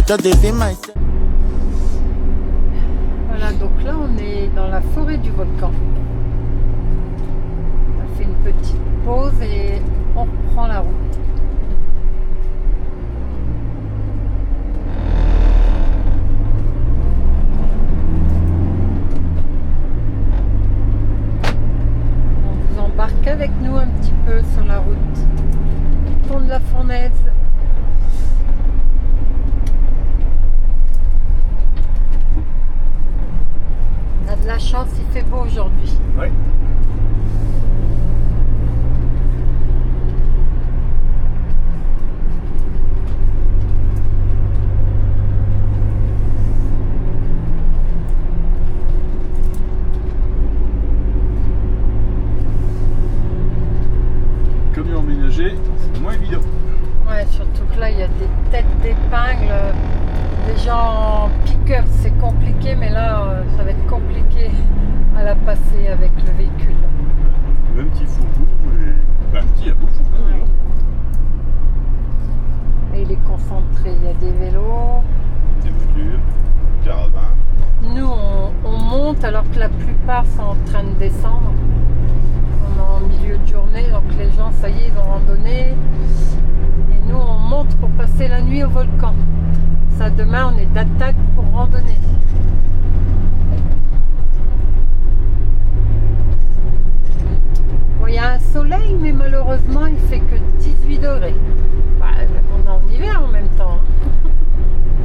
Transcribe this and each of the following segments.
just dey see myself. Voilà, donc là on est dans la forêt du volcan. On a fait une petite pause et on reprend la route. On vous embarque avec nous un petit peu sur la route. Pont de la Fournaise. On a de la chance, il fait beau aujourd'hui. Ouais. Camion emménagé, c'est moins évident. Ouais, surtout que là, il y a des têtes d'épingle. Les gens en pick-up, c'est compliqué, mais là, ça va être compliqué à la passer avec le véhicule. Un petit fourgon, et... un petit, il y a beaucoup de fourgons. Et il est concentré, il y a des vélos. Des voitures, caravanes. Nous, on monte alors que la plupart sont en train de descendre. On est en milieu de journée, donc les gens, ça y est, ils ont randonné. Et nous, on monte pour passer la nuit au volcan. Ça, demain, on est d'attaque pour randonner. Bon, il y a un soleil, mais malheureusement, il fait que 18 degrés. Bah, on est en hiver en même temps. Hein.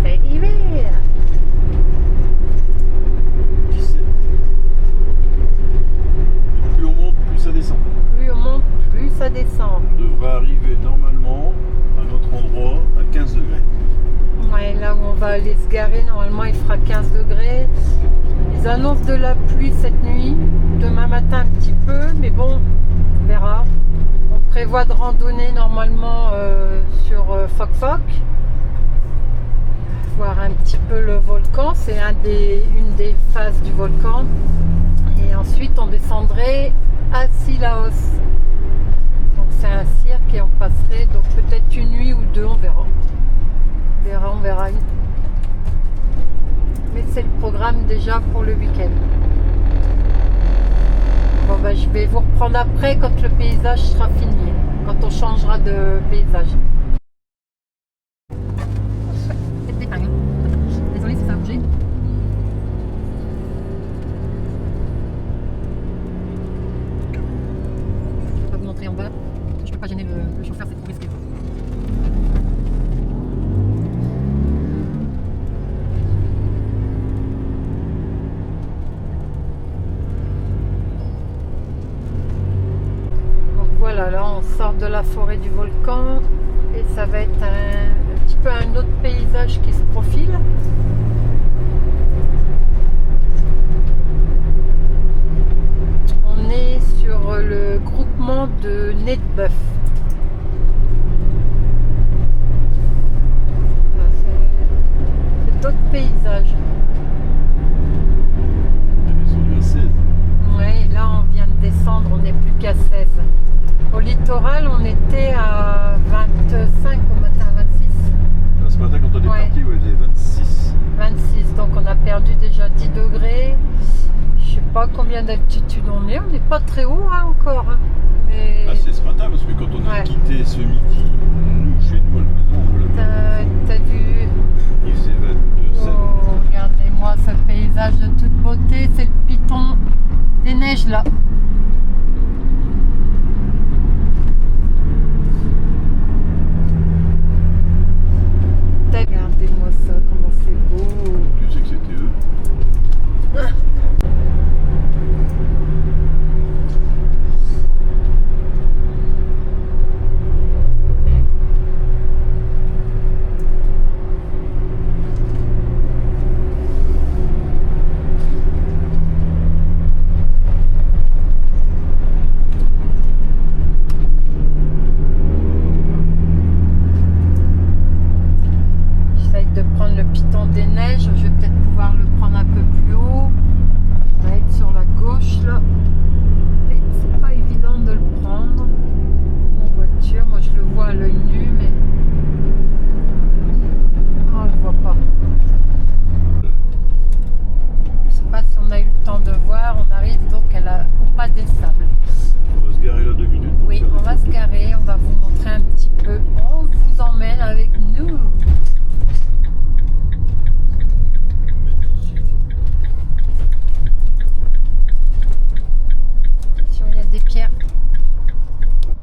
C'est hiver. Plus on monte, plus ça descend. Plus on monte, plus ça descend. On devrait arriver normalement à notre endroit à 15 degrés. Ouais, là où on va aller se garer, normalement il fera 15 degrés. Ils annoncent de la pluie cette nuit, demain matin un petit peu, mais bon, on verra. On prévoit de randonner normalement sur Phoc Phoc, voir un petit peu le volcan, c'est une des phases du volcan. Et ensuite on descendrait à Sillaos. Donc c'est un cirque et on passerait donc peut-être une nuit ou deux, on verra. On verra. Mais c'est le programme déjà pour le week-end. Bon bah je vais vous reprendre après quand le paysage sera fini, quand on changera de paysage. Désolée si ça a bougé. Je vais pas vous montrer en bas. Je peux pas gêner le chauffeur, c'est trop risqué. Voilà, là on sort de la forêt du volcan et ça va être un petit peu un autre paysage qui se profile. On est sur le groupement de Nez de Bœuf. C'est d'autres paysages. On est descendu à 16. Ouais, là on vient de descendre, on n'est plus qu'à 16. Au littoral, on était à 25 au matin, 26. Là, ce matin, quand on est parti, il faisait 26. 26, donc on a perdu déjà 10 degrés. Je sais pas combien d'altitude on est pas très haut hein, encore. Hein. Mais... Ah, c'est ce matin, parce que quand on a quitté ce midi, nous, chez nous, à la maison, on voit la T'as vu? Il faisait 22. Oh, regardez-moi ce paysage de toute beauté, c'est le piton des neiges là. Regardez-moi ça, comment c'est beau. Tu sais que c'était eux.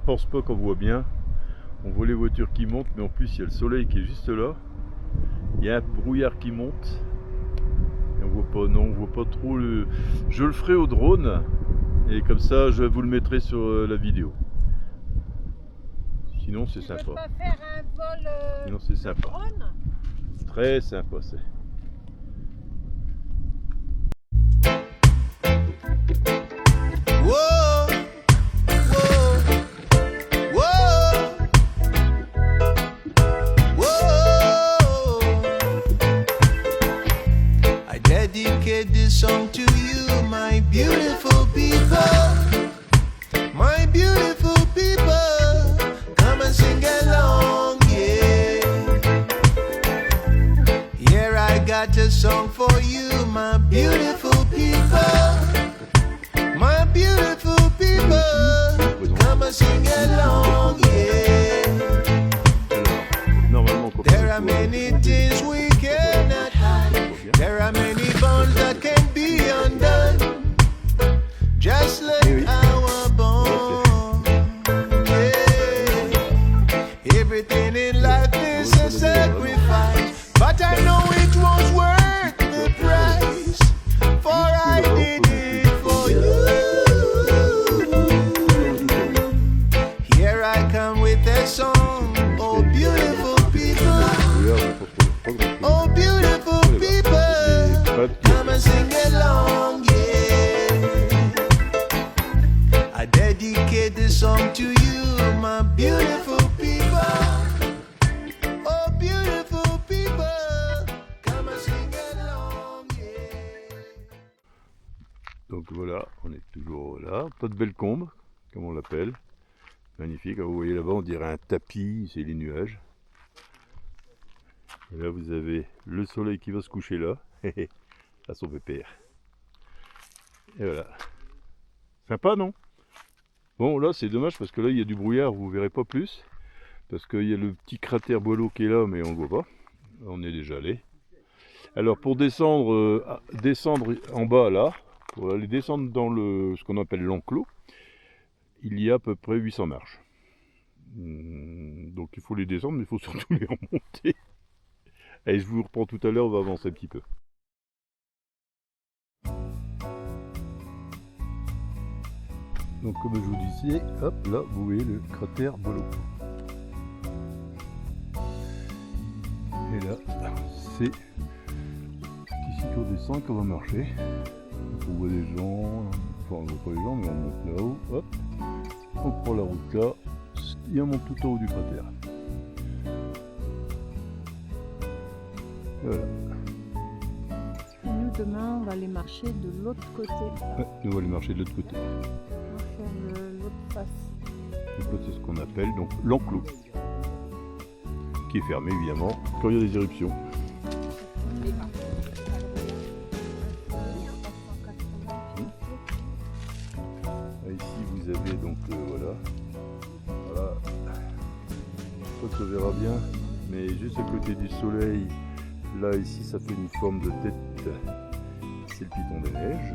pense pas qu'on voit bien. On voit les voitures qui montent, mais en plus il y a le soleil qui est juste là. Il y a un brouillard qui monte. Et on voit pas, non, on voit pas trop le. Je le ferai au drone. Et comme ça, je vous le mettrai sur la vidéo. Sinon, c'est sympa. Tu veux pas faire un vol Sinon, c'est sympa. drone? Très sympa, c'est. Whoa, whoa, whoa, whoa. I dedicate this song to you, my beautiful people. My beautiful people, come and sing along, yeah. Here I got a song for you, my beautiful people. My beautiful people, come and sing along, yeah. There are many things we cannot hide. There are many bonds that can be undone. Just like our bond, yeah. Everything in life is a sacrifice, but I know it was worth the price. For I did it for you. Here I come with a song, oh beautiful people, oh beautiful people, come and sing along, yeah. I dedicate this song to you, my beautiful people, oh beautiful people, come and sing along, yeah. Donc voilà, on est toujours là. Pas de belle combe, comme on l'appelle. Magnifique. Vous voyez là-bas, on dirait un tapis, c'est les nuages. Et là, vous avez le soleil qui va se coucher là, à son pépère. Et voilà. Sympa, non? Bon, là, c'est dommage parce que là, il y a du brouillard, vous ne verrez pas plus. Parce qu'il y a le petit cratère Boileau qui est là, mais on ne le voit pas. On est déjà allé. Alors, pour descendre, descendre en bas, là, pour aller descendre dans ce qu'on appelle l'enclos, il y a à peu près 800 marches. Donc il faut les descendre, mais il faut surtout les remonter. Allez, je vous reprends tout à l'heure, on va avancer un petit peu. Donc comme je vous disais, hop là, vous voyez le cratère Boileau. Et là, c'est ici qu'on descend qu'on va marcher. Donc, on voit des gens, enfin on voit pas les gens, mais on monte là-haut, hop, on prend la route là, et on monte tout en haut du cratère. Voilà. Nous, demain, on va aller marcher de l'autre côté. Ouais, on va aller marcher de l'autre côté. On va faire l'autre face. Donc là, c'est ce qu'on appelle donc l'enclos, qui est fermé évidemment quand il y a des éruptions. Ici vous avez donc voilà, je sais pas si on verra bien, mais juste à côté du soleil, là ici ça fait une forme de tête, c'est le piton des neiges.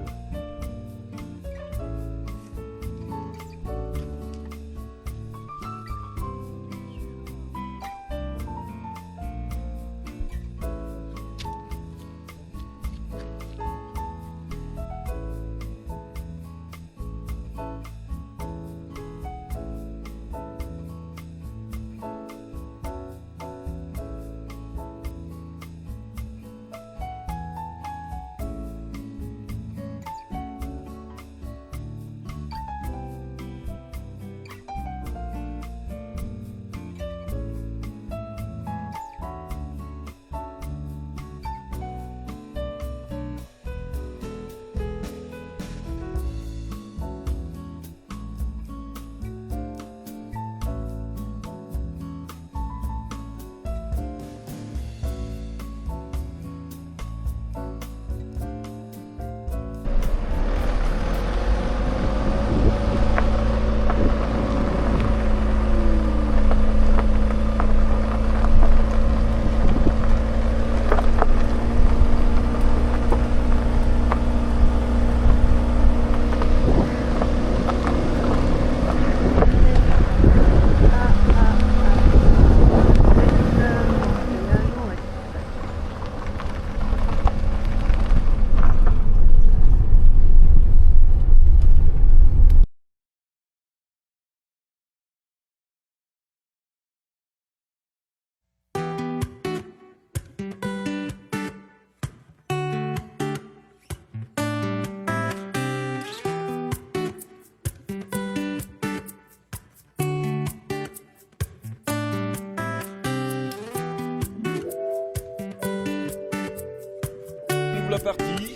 la partie.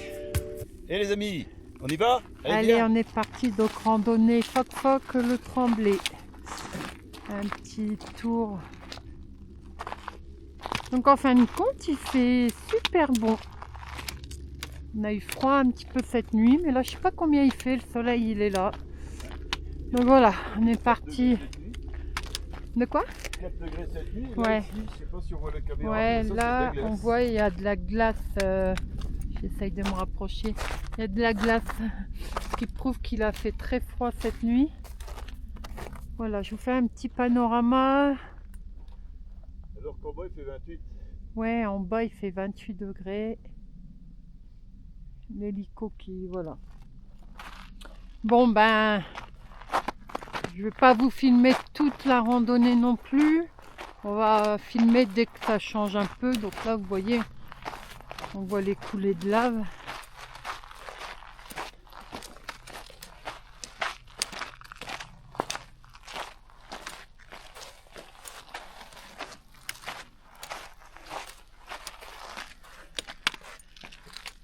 Et les amis, on y va? Allez, on est parti donc randonnée Foc le Tremblay. Un petit tour. Donc en fin de compte, il fait super bon. On a eu froid un petit peu cette nuit, mais là je sais pas combien il fait, le soleil il est là. Donc voilà, on est parti. De quoi? 4 degrés cette nuit. Ouais. Ici, je sais pas si on voit la caméra. Ouais, mais ça, là c'est de la on glace. voit il y a de la glace. J'essaye de me rapprocher. Il y a de la glace qui prouve qu'il a fait très froid cette nuit. Voilà, je vous fais un petit panorama. Alors qu'en bas il fait 28. Ouais, en bas il fait 28 degrés. L'hélico qui... voilà. Bon ben, je vais pas vous filmer toute la randonnée non plus. On va filmer dès que ça change un peu. Donc là vous voyez, on voit les coulées de lave.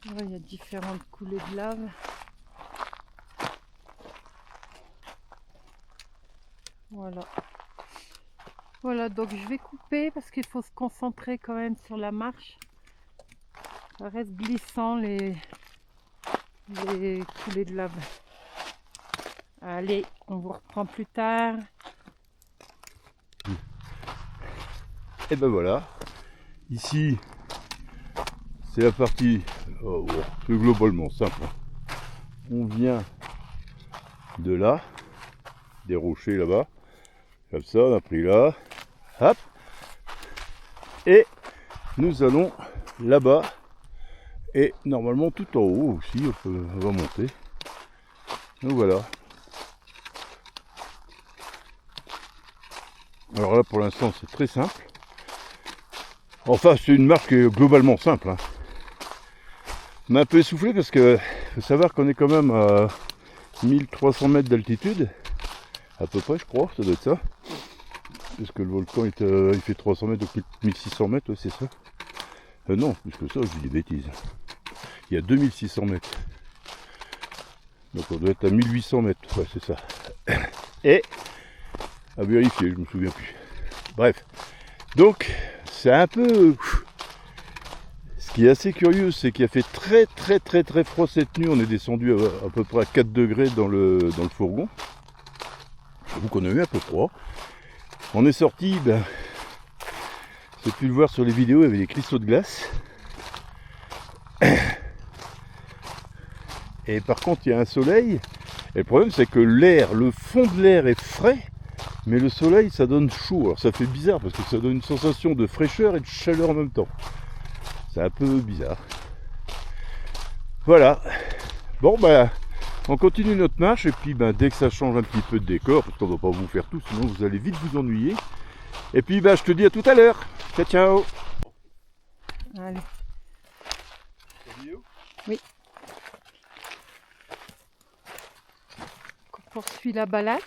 Là, il y a différentes coulées de lave. Voilà. Voilà, donc je vais couper parce qu'il faut se concentrer quand même sur la marche. Ça reste glissant les coulées de lave. Allez, on vous reprend plus tard. Et ben voilà. Ici, c'est la partie c'est globalement simple. On vient de là, des rochers là-bas. Comme ça, on a pris là. Hop. Et nous allons là-bas. Et normalement tout en haut aussi, on va monter. Donc voilà. Alors là pour l'instant c'est très simple. Enfin c'est une marche qui est globalement simple. Hein. On est un peu essoufflé parce que faut savoir qu'on est quand même à 1300 mètres d'altitude. À peu près je crois, ça doit être ça. Parce que le volcan il fait 300 mètres, donc 1600 mètres, ouais, c'est ça. Non, plus que ça, je dis des bêtises. Il y a 2600 mètres. Donc on doit être à 1800 mètres, ouais, c'est ça. Et, à vérifier, je me souviens plus. Bref, donc c'est un peu... Ce qui est assez curieux, c'est qu'il a fait très froid cette nuit. On est descendu à peu près à 4 degrés dans le fourgon. J'avoue qu'on a eu un peu froid. On est sorti, ben, j'ai pu le voir sur les vidéos, il y avait des cristaux de glace. Et par contre, il y a un soleil. Et le problème, c'est que l'air, le fond de l'air est frais, mais le soleil, ça donne chaud. Alors ça fait bizarre parce que ça donne une sensation de fraîcheur et de chaleur en même temps. C'est un peu bizarre. Voilà. Bon, ben, on continue notre marche. Et puis, ben, dès que ça change un petit peu de décor, parce qu'on va pas vous faire tout, sinon vous allez vite vous ennuyer. Et puis, ben, je te dis à tout à l'heure. Ciao, ciao. Allez. Oui. On poursuit la balade.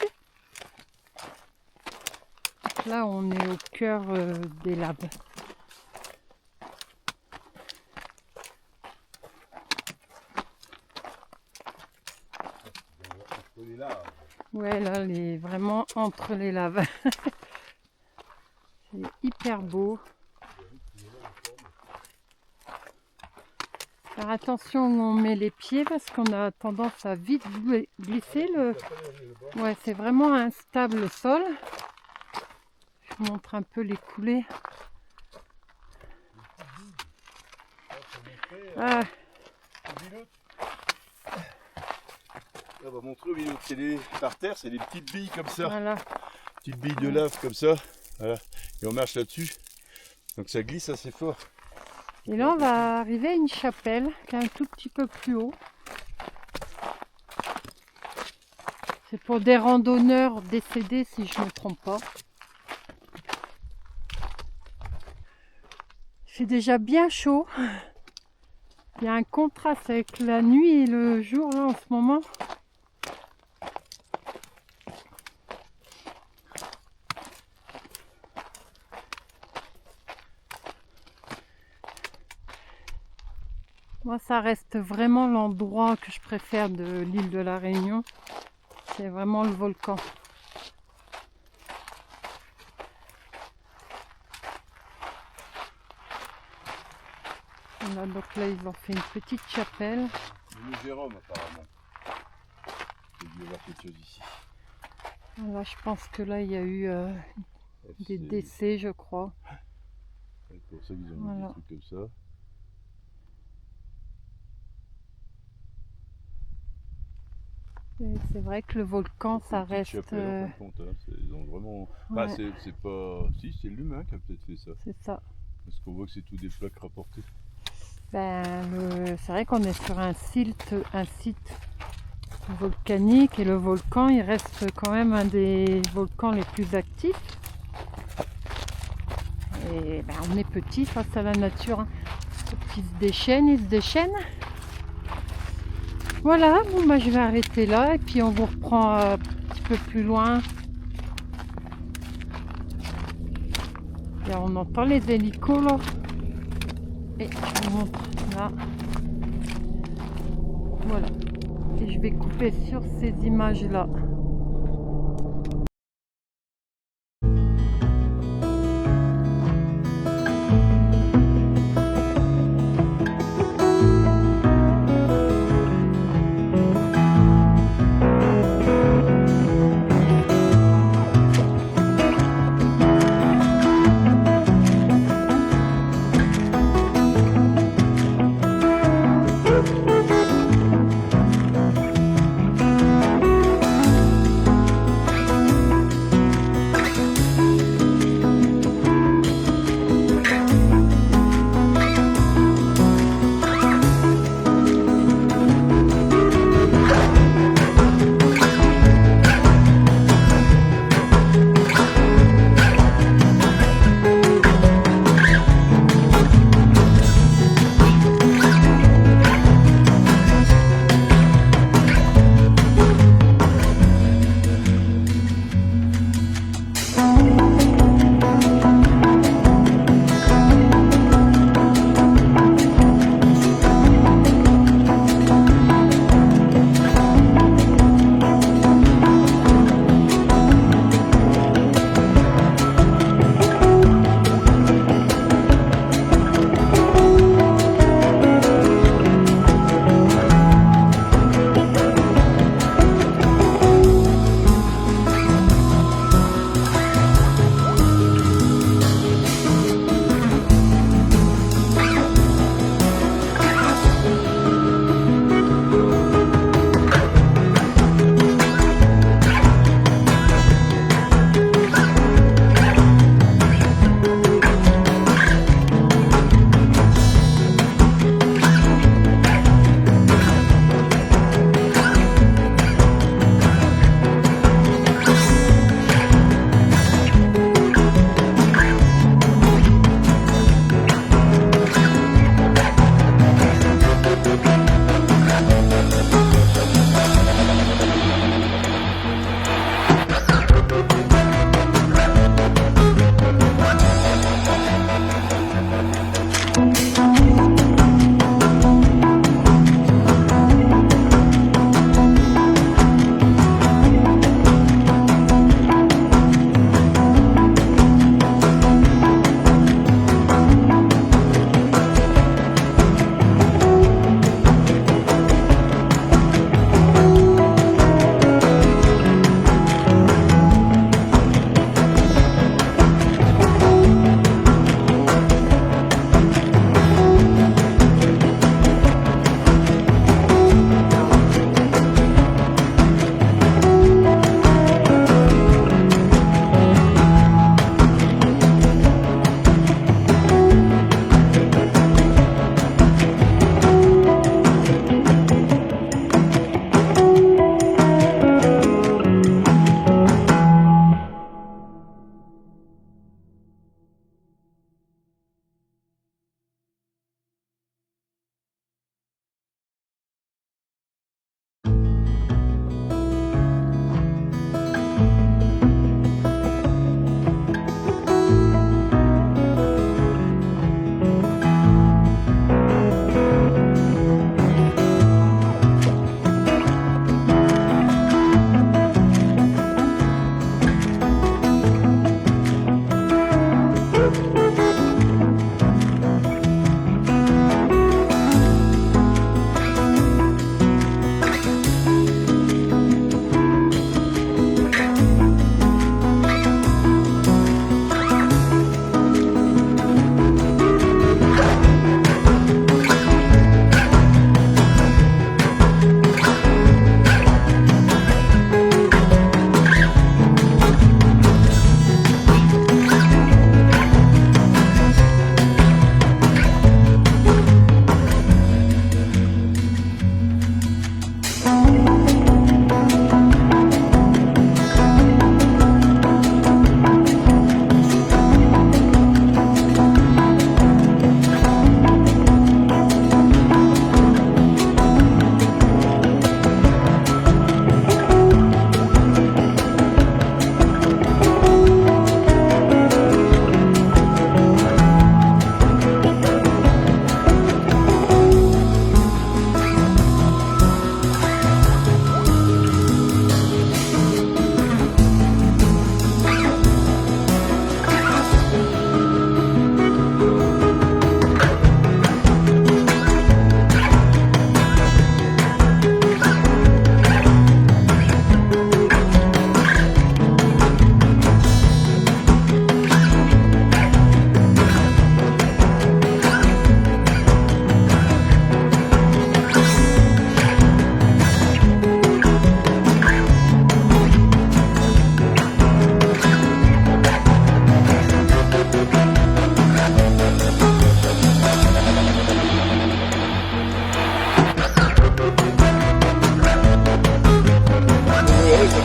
Là, on est au cœur des laves. Ouais, là, vraiment entre les laves. C'est hyper beau. Faire attention où on met les pieds parce qu'on a tendance à vite glisser. Ouais, c'est vraiment instable le sol. Je vous montre un peu les coulées. Ah. On va montrer au milieu. Par terre, c'est des petites billes comme ça. Voilà. Petites billes de lave comme ça. Voilà. Et on marche là-dessus. Donc ça glisse assez fort. Et là, on va arriver à une chapelle qui est un tout petit peu plus haut. C'est pour des randonneurs décédés, si je ne me trompe pas. Il fait déjà bien chaud. Il y a un contraste avec la nuit et le jour là en ce moment. Moi, ça reste vraiment l'endroit que je préfère de l'île de la Réunion. C'est vraiment le volcan. Voilà, donc là, ils ont fait une petite chapelle. Le Jérôme, apparemment. Il doit y avoir quelque chose ici. Voilà, je pense que là, il y a eu des décès, je crois. C'est pour ça qu'ils ont mis Voilà. des trucs comme ça. Et c'est vrai que le volcan, ça Une petite reste... chapelle, en fin de compte, hein. Ils ont vraiment... Enfin, ouais, c'est pas... Si, c'est l'humain qui a peut-être fait ça. c'est ça. Parce qu'on voit que c'est tout des plaques rapportées. Ben, c'est vrai qu'on est sur un site volcanique et le volcan, il reste quand même un des volcans les plus actifs. Et ben, on est petit face à la nature, hein. Donc, il se déchaîne. Voilà, bon, ben, je vais arrêter là et puis on vous reprend un petit peu plus loin. Et on entend les hélicos là. Et je vous montre là. Voilà. Et je vais couper sur ces images là.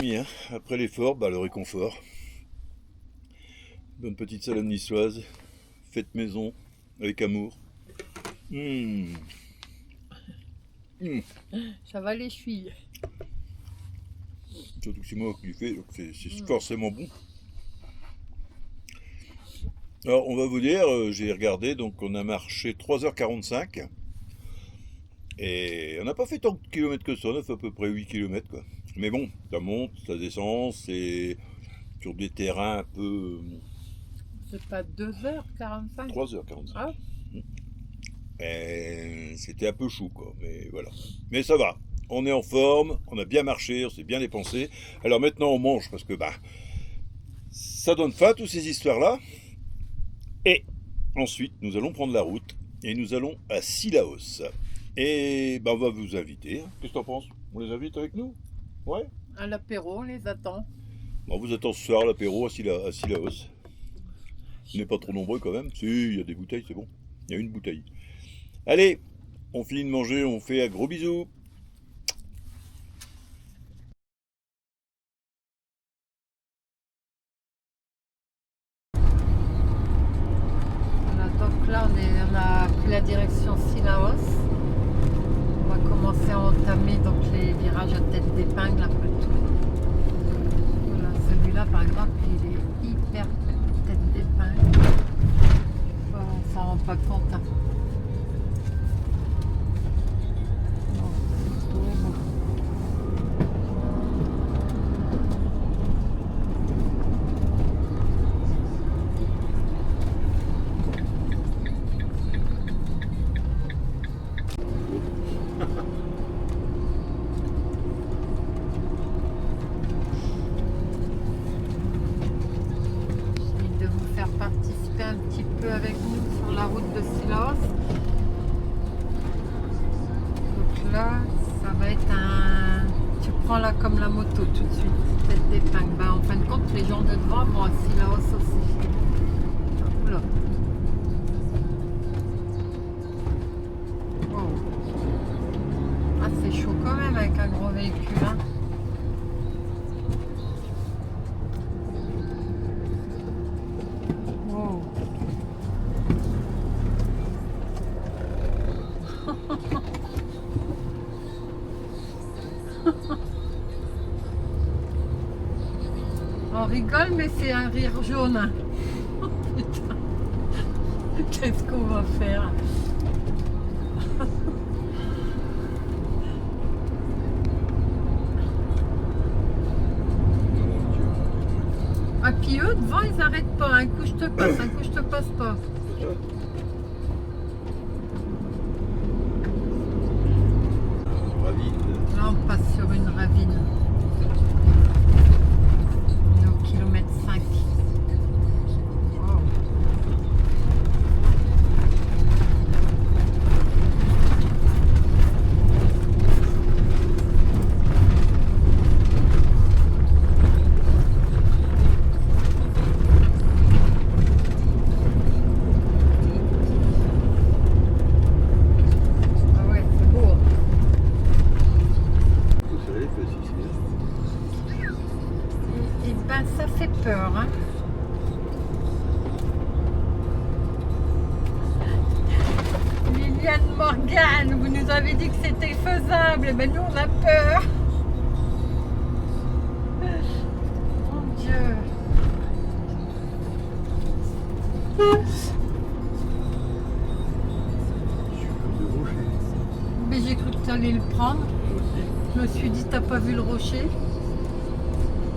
amis, hein. Après l'effort, le réconfort. Bonne petite salade niçoise, faite maison, avec amour. Ça va les chevilles. Surtout que c'est moi qui l'ai fait, donc c'est forcément bon. Alors on va vous dire, j'ai regardé, donc on a marché 3h45. Et on n'a pas fait tant de kilomètres que ça, on a fait à peu près 8 km quoi. Mais bon, ça monte, ça descend, c'est sur des terrains un peu... C'est pas 2h45 3h45. Ah. Et c'était un peu chou quoi, mais voilà. Mais ça va, on est en forme, on a bien marché, on s'est bien dépensé. Alors maintenant on mange parce que ça donne faim toutes ces histoires là. Et ensuite nous allons prendre la route et nous allons à Cilaos. Et on va vous inviter. Qu'est-ce que t'en penses? On les invite avec nous? Ouais. À l'apéro, on les attend. On vous attend ce soir à l'apéro à Cilaos. On n'est pas trop nombreux quand même. Si, il y a des bouteilles, c'est bon. Il y a une bouteille. Allez, on finit de manger, on fait un gros bisou. Voilà, donc là, on a pris la direction Cilaos. On va commencer à entamer donc les virages à tête d'épingle après tout. Voilà, celui-là par exemple, il est hyper tête d'épingle. On s'en rend pas compte. Hein. Participer un petit peu avec nous sur la route de Cilaos. Donc là, ça va être un... Tu prends là comme la moto tout de suite, tête d'épingle. En fin de compte, les gens de devant vont à Cilaos aussi. Oula. Wow. Ah, c'est chaud quand même avec un gros véhicule. Hein. On rigole, mais c'est un rire jaune. Oh, putain. Qu'est-ce qu'on va faire? Ah, puis eux, devant, ils n'arrêtent pas. Un coup, je te passe, un coup, je te passe pas. Là, on passe sur une ravine. On est au kilomètre 5. Wow. Ah ouais, c'est beau. Et ben ça fait peur, hein. Liliane Morgane, vous nous avez dit que c'était faisable, mais nous on a peur. Mon Dieu. Mais j'ai cru que tu allais le prendre. Je me suis dit, t'as pas vu le rocher?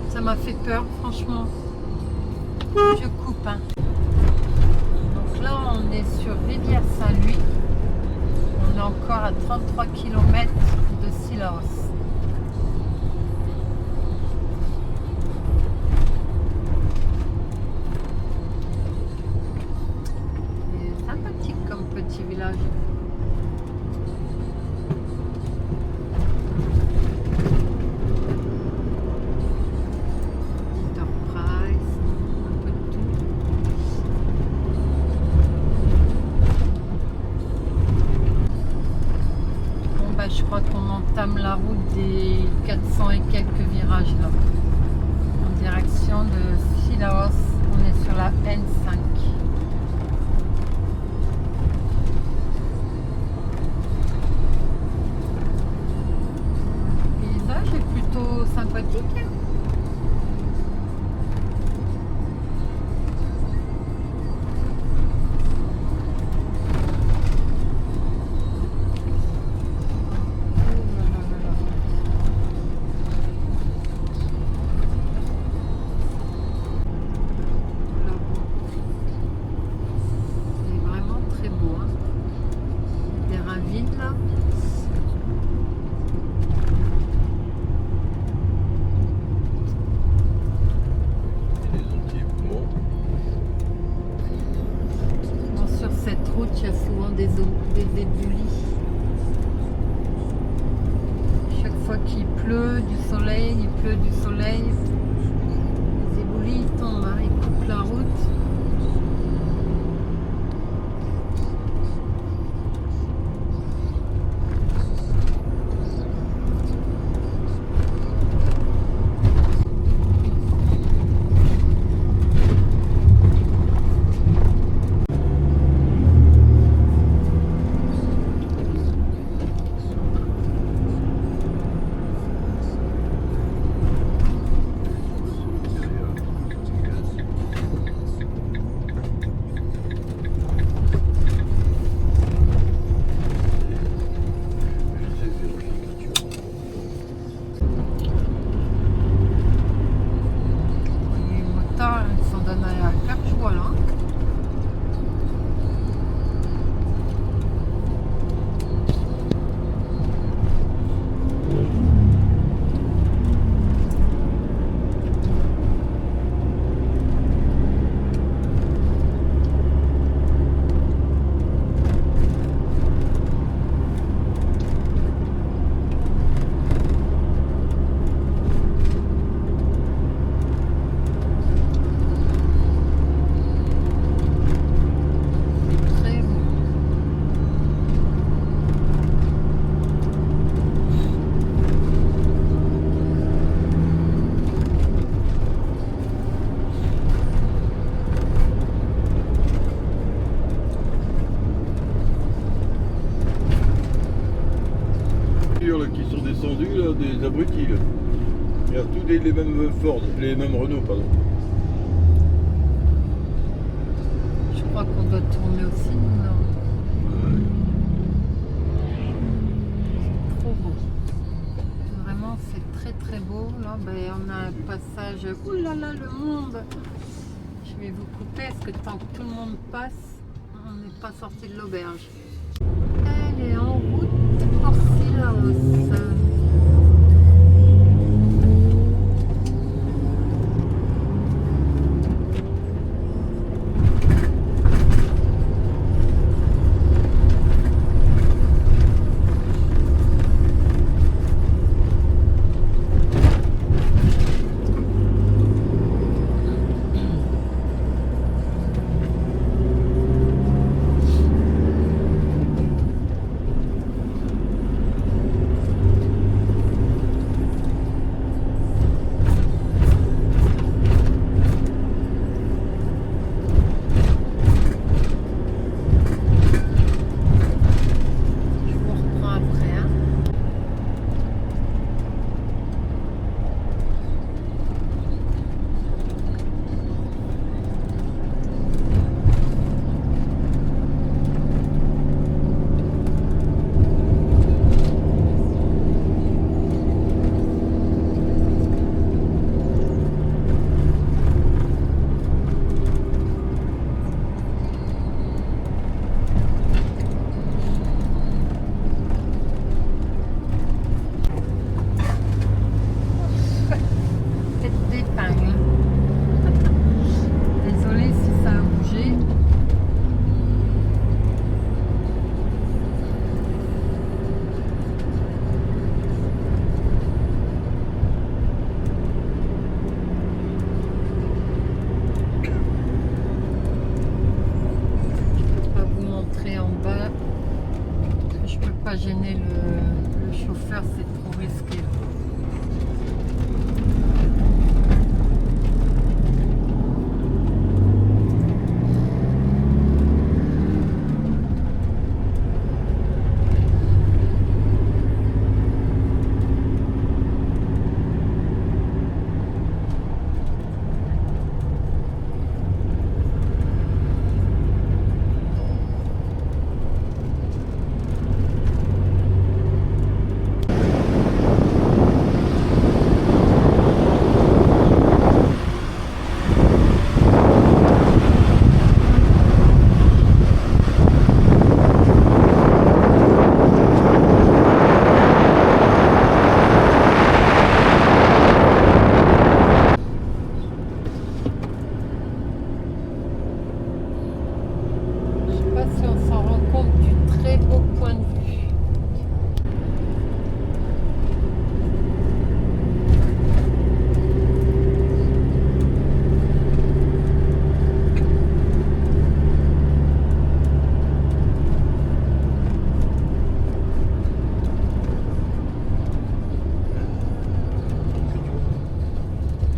Ça m'a fait peur, franchement. Je coupe. Hein. Donc là, on est sur Rivière Saint-Louis. On est encore à 33 km de Cilaos. C'est sympathique comme petit village. Je crois qu'on entame la la route des 400 et quelques virages là, en direction de Cilaos. On est sur la N5. Le paysage est plutôt sympathique. Il y a souvent des éboulis. Chaque fois qu'il pleut du soleil, les éboulis ils tombent, hein, ils coupent la route. Ils s'en donnent à 4 choix là. Là, qui sont descendus là, des abrutis là. Il y a tous les mêmes Ford, les mêmes Renault pardon. Je crois qu'on doit tourner aussi, non? Ouais. C'est trop beau. Vraiment, c'est très très beau. Là, ben, on a un passage. Ouh là là, le monde! Je vais vous couper parce que tant que tout le monde passe, on n'est pas sorti de l'auberge. Elle est en route pour Cilaos. Gêner le chauffeur, c'est trop risqué. Si on s'en rend compte du très beau point de vue.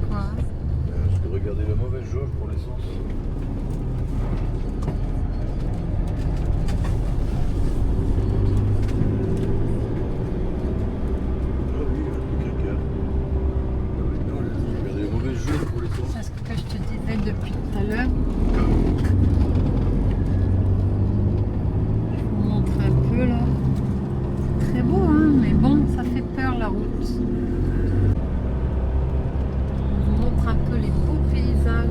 Quoi? Je peux regarder la mauvaise jauge pour l'essence. C'est ce que je te disais depuis tout à l'heure. Je vous montre un peu là. C'est très beau, hein, mais bon, ça fait peur la route. Je vous montre un peu les beaux paysages.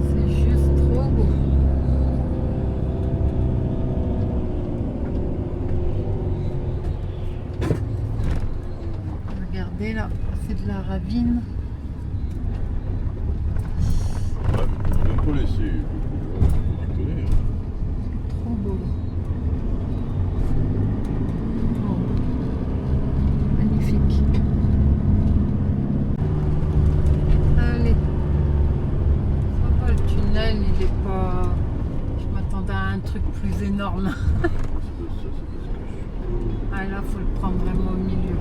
C'est juste trop beau. Regardez là, c'est de la ravine. On peut laisser. Trop beau. Oh. Magnifique. Allez. Ça va, le tunnel, il est pas... Je m'attendais à un truc plus énorme. Ah là, faut le prendre vraiment au milieu.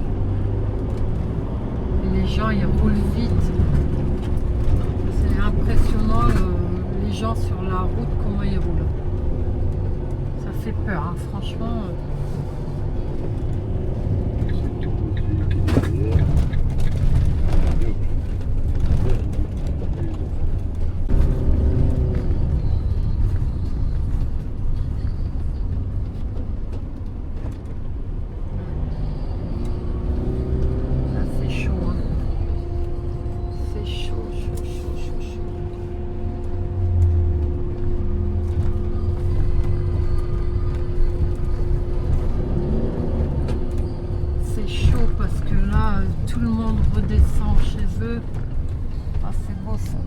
Et les gens, ils roulent vite. C'est impressionnant les gens sur la route, comment ils roulent. Ça fait peur, hein, franchement. Là, c'est chaud, hein. C'est chaud, chaud, chaud, chaud, chaud. C'est chaud parce que là, tout le monde redescend chez eux. Ah, c'est beau ça.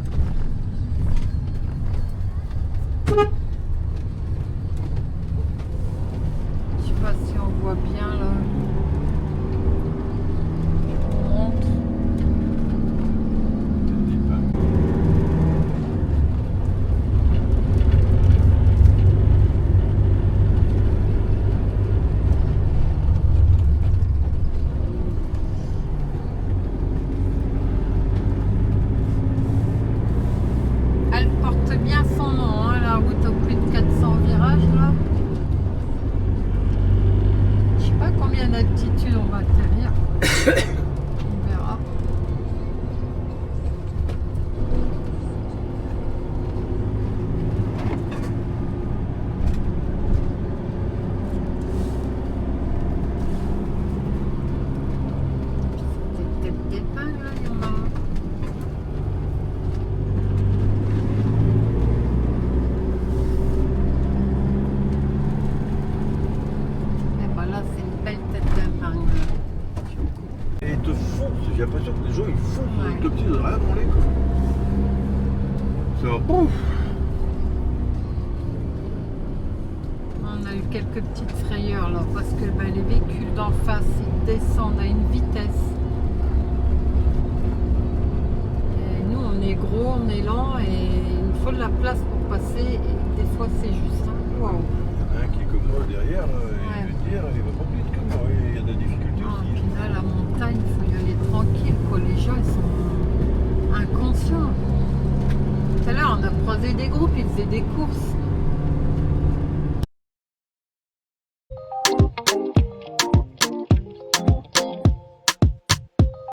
Je sais pas si on voit bien là. Je vous montre. Elle porte bien son nom, hein, la route aux plus de 400 virages là. Je sais pas combien d'altitude on va atterrir. On verra. Des têtes d'épingle là, il y en a. Et ben là, c'est une belle tête d'épingle. Et ils te foncent, j'ai l'impression que les gens ils foncent Ouais. avec le petit de rien dans les quoi. Ça va, pouf. On a eu quelques petites frayeurs là parce que ben, les véhicules d'en face ils descendent à une vitesse. Et nous on est gros, on est lent et il nous faut de la place pour passer et des fois c'est juste. Hein. Waouh. Il y en a un qui est comme moi derrière, là, Ouais. et je veux dire, il va pas plus vite que moi, il y a des difficultés Ah, aussi. on a croisé des groupes, ils faisaient des courses.